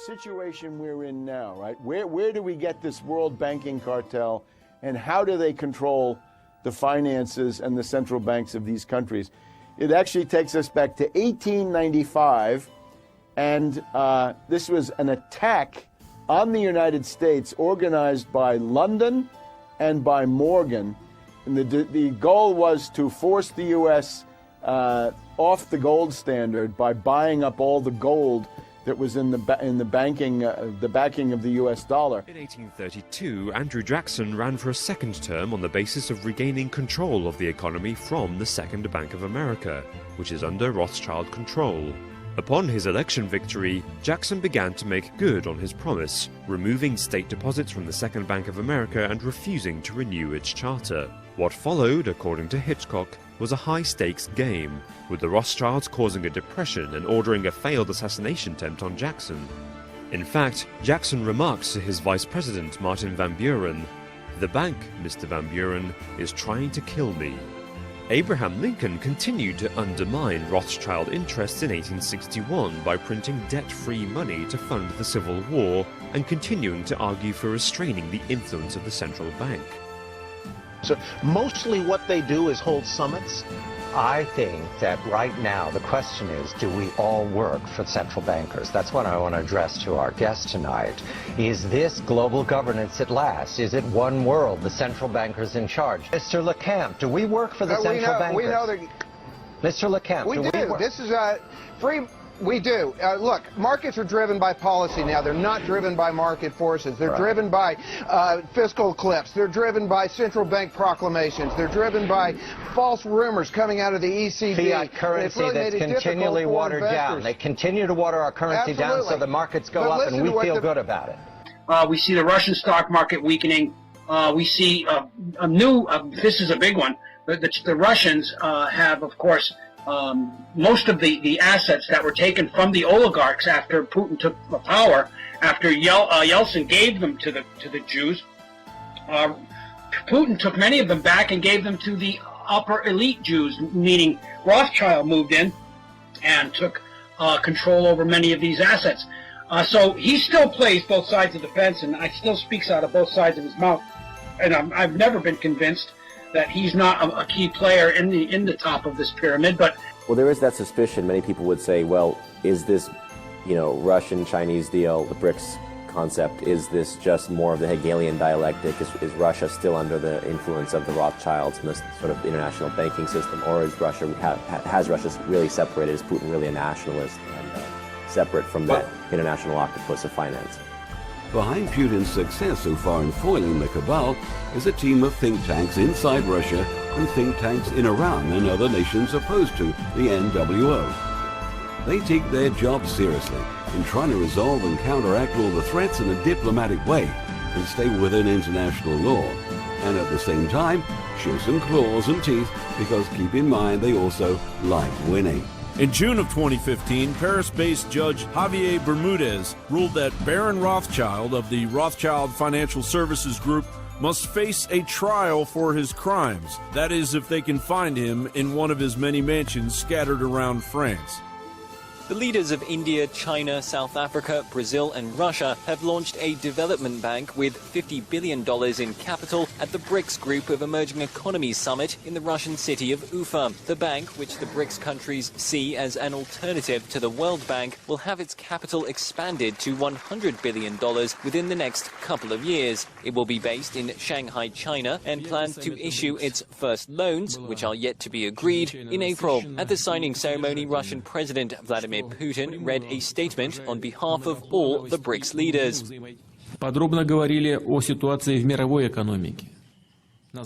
situation we're in now, right? Where do we get this world banking cartel, and how do they control the finances and the central banks of these countries? It actually takes us back to 1895, and this was an attack on the United States organized by London and by Morgan. And the goal was to force the U.S. Off the gold standard by buying up all the gold that was in the backing of the U.S. dollar. In 1832, Andrew Jackson ran for a second term on the basis of regaining control of the economy from the Second Bank of America, which is under Rothschild control. Upon his election victory, Jackson began to make good on his promise, removing state deposits from the Second Bank of America and refusing to renew its charter. What followed, according to Hitchcock, was a high-stakes game, with the Rothschilds causing a depression and ordering a failed assassination attempt on Jackson. In fact, Jackson remarked to his vice president, Martin Van Buren, "The bank, Mr. Van Buren, is trying to kill me." Abraham Lincoln continued to undermine Rothschild interests in 1861 by printing debt-free money to fund the Civil War and continuing to argue for restraining the influence of the central bank. So mostly what they do is hold summits. I think that right now the question is, do we all work for central bankers? That's what I want to address to our guest tonight. Is this global governance at last? Is it one world, the central bankers in charge? Mr. LeCamp, do we work for the central bankers? We know that. Mr. LeCamp, we do. This is free. We do. Look, markets are driven by policy now. They're not driven by market forces. They're driven by fiscal cliffs. They're driven by central bank proclamations. They're driven by false rumors coming out of the ECB. Fiat currency really that's continually watered down. They continue to water our currency down so the markets go up and we feel good about it. We see the Russian stock market weakening. We see a new, this is a big one, the Russians have, of course, most of the assets that were taken from the oligarchs after Putin took the power, after Yeltsin gave them to the Jews. Putin took many of them back and gave them to the upper elite Jews, meaning Rothschild moved in and took control over many of these assets. So he still plays both sides of the fence, and still speaks out of both sides of his mouth. And I've never been convinced that he's not a key player in the top of this pyramid. But well, there is that suspicion. Many people would say, well, is this, Russian-Chinese deal, the BRICS concept, is this just more of the Hegelian dialectic? Is Russia still under the influence of the Rothschilds and this sort of international banking system, or is Russia has Russia really separated? Is Putin really a nationalist and separate from that international octopus of finance? Behind Putin's success so far in foiling the cabal is a team of think tanks inside Russia and think tanks in Iran and other nations opposed to the NWO. They take their job seriously in trying to resolve and counteract all the threats in a diplomatic way and stay within international law, and at the same time show some claws and teeth, because keep in mind they also like winning. In June of 2015, Paris-based judge Javier Bermudez ruled that Baron Rothschild of the Rothschild Financial Services Group must face a trial for his crimes. That is, if they can find him in one of his many mansions scattered around France. The leaders of India, China, South Africa, Brazil and Russia have launched a development bank with $50 billion in capital at the BRICS Group of Emerging Economies Summit in the Russian city of Ufa. The bank, which the BRICS countries see as an alternative to the World Bank, will have its capital expanded to $100 billion within the next couple of years. It will be based in Shanghai, China, and plans to issue its first loans, which are yet to be agreed, in April. At the signing ceremony, Russian President Vladimir Putin read a statement on behalf of all the BRICS leaders. Подробно говорили о ситуации в мировой экономике.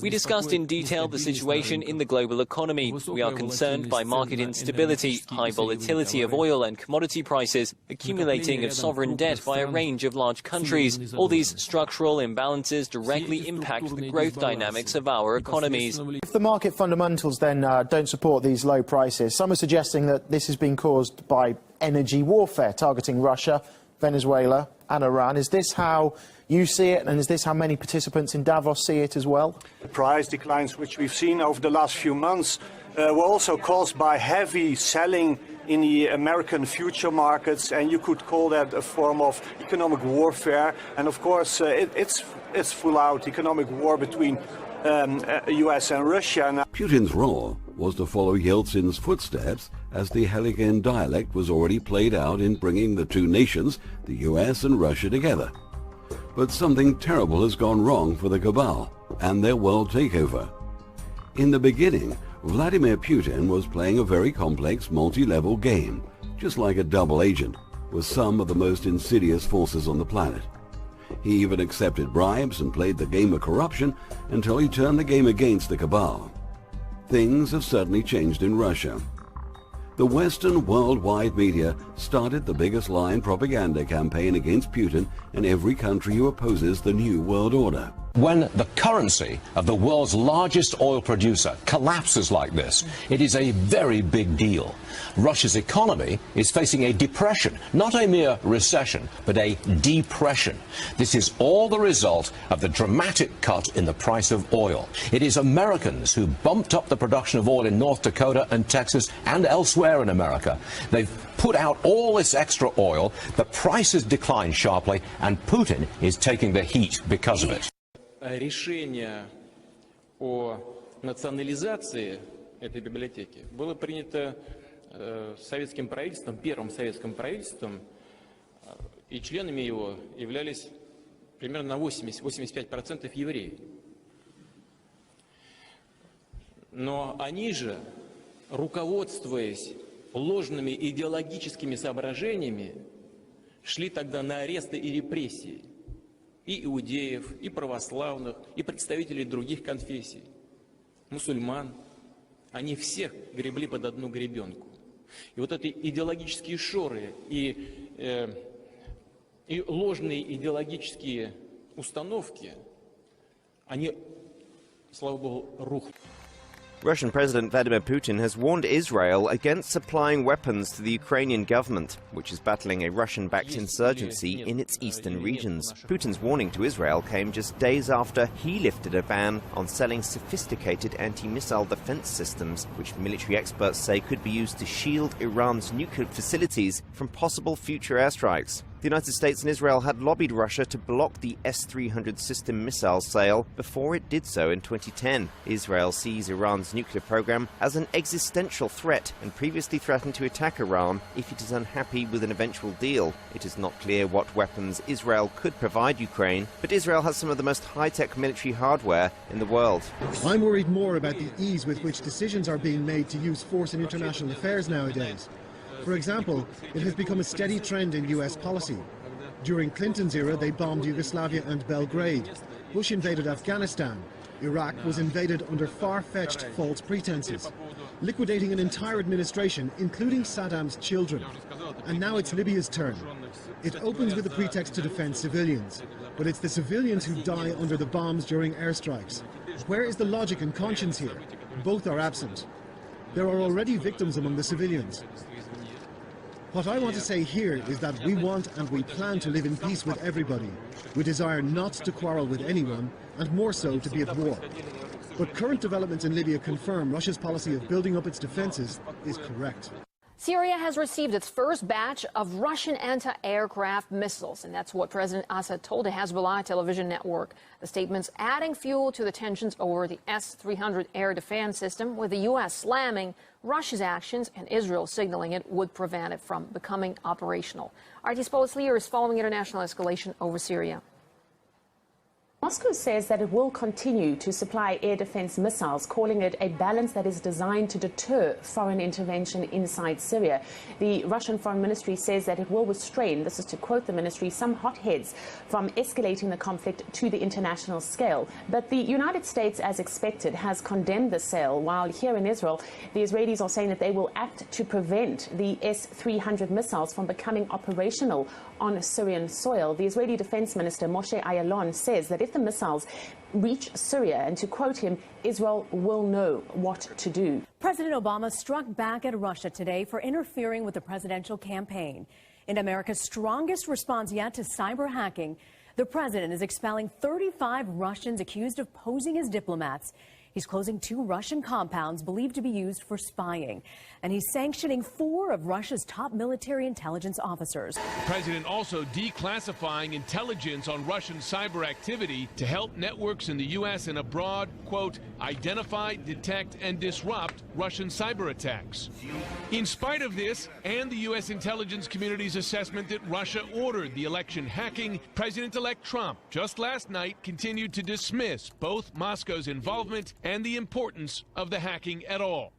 We discussed in detail the situation in the global economy. We are concerned by market instability, high volatility of oil and commodity prices, accumulating of sovereign debt by a range of large countries. All these structural imbalances directly impact the growth dynamics of our economies. If the market fundamentals then don't support these low prices, some are suggesting that this has been caused by energy warfare targeting Russia, Venezuela and Iran. Is this how you see it, and is this how many participants in Davos see it as well? The price declines which we've seen over the last few months were also caused by heavy selling in the American future markets, and you could call that a form of economic warfare. And of course, it's full-out economic war between US and Russia. Putin's role was to follow Yeltsin's footsteps, as the Heligan dialect was already played out in bringing the two nations, the US and Russia, together. But something terrible has gone wrong for the cabal and their world takeover. In the beginning, Vladimir Putin was playing a very complex multi-level game, just like a double agent, with some of the most insidious forces on the planet. He even accepted bribes and played the game of corruption until he turned the game against the cabal. Things have certainly changed in Russia. The Western worldwide media started the biggest lie and propaganda campaign against Putin and every country who opposes the new world order. When the currency of the world's largest oil producer collapses like this, it is a very big deal. Russia's economy is facing a depression, not a mere recession, but a depression. This is all the result of the dramatic cut in the price of oil. It is Americans who bumped up the production of oil in North Dakota and Texas and elsewhere in America. They've put out all this extra oil, the price has declined sharply, and Putin is taking the heat because of it. Решение о национализации этой библиотеки было принято советским правительством, первым советским правительством, и членами его являлись примерно на 80-85% евреи. Но они же, руководствуясь ложными идеологическими соображениями, шли тогда на аресты и репрессии. И иудеев, и православных, и представителей других конфессий, мусульман. Они всех гребли под одну гребенку. И вот эти идеологические шоры и ложные идеологические установки, они, слава богу, рухнули. Russian President Vladimir Putin has warned Israel against supplying weapons to the Ukrainian government, which is battling a Russian-backed insurgency in its eastern regions. Putin's warning to Israel came just days after he lifted a ban on selling sophisticated anti-missile defense systems, which military experts say could be used to shield Iran's nuclear facilities from possible future airstrikes. The United States and Israel had lobbied Russia to block the S-300 system missile sale before it did so in 2010. Israel sees Iran's nuclear program as an existential threat and previously threatened to attack Iran if it is unhappy with an eventual deal. It is not clear what weapons Israel could provide Ukraine, but Israel has some of the most high-tech military hardware in the world. I'm worried more about the ease with which decisions are being made to use force in international affairs nowadays. For example, it has become a steady trend in US policy. During Clinton's era, they bombed Yugoslavia and Belgrade. Bush invaded Afghanistan. Iraq was invaded under far-fetched false pretenses, liquidating an entire administration, including Saddam's children. And now it's Libya's turn. It opens with a pretext to defend civilians, but it's the civilians who die under the bombs during airstrikes. Where is the logic and conscience here? Both are absent. There are already victims among the civilians. What I want to say here is that we want and we plan to live in peace with everybody. We desire not to quarrel with anyone, and more so to be at war. But current developments in Libya confirm Russia's policy of building up its defenses is correct. Syria has received its first batch of Russian anti-aircraft missiles, and that's what President Assad told the Hezbollah television network. The statement's adding fuel to the tensions over the S-300 air defense system, with the U.S. slamming Russia's actions and Israel signaling it would prevent it from becoming operational. RT's Polis Lear is following international escalation over Syria. Moscow says that it will continue to supply air defense missiles, calling it a balance that is designed to deter foreign intervention inside Syria. The Russian Foreign Ministry says that it will restrain, this is to quote the ministry, some hotheads from escalating the conflict to the international scale. But the United States, as expected, has condemned the sale, while here in Israel, the Israelis are saying that they will act to prevent the S-300 missiles from becoming operational on Syrian soil. The Israeli Defense Minister Moshe Ayalon says that if the missiles reach Syria, and to quote him, Israel will know what to do. President Obama struck back at Russia today for interfering with the presidential campaign. In America's strongest response yet to cyber hacking, the president is expelling 35 Russians accused of posing as diplomats. He's closing 2 Russian compounds believed to be used for spying. And he's sanctioning 4 of Russia's top military intelligence officers. The president also declassifying intelligence on Russian cyber activity to help networks in the U.S. and abroad, quote, identify, detect, and disrupt Russian cyber attacks. In spite of this and the U.S. intelligence community's assessment that Russia ordered the election hacking, President-elect Trump just last night continued to dismiss both Moscow's involvement and the importance of the hacking at all.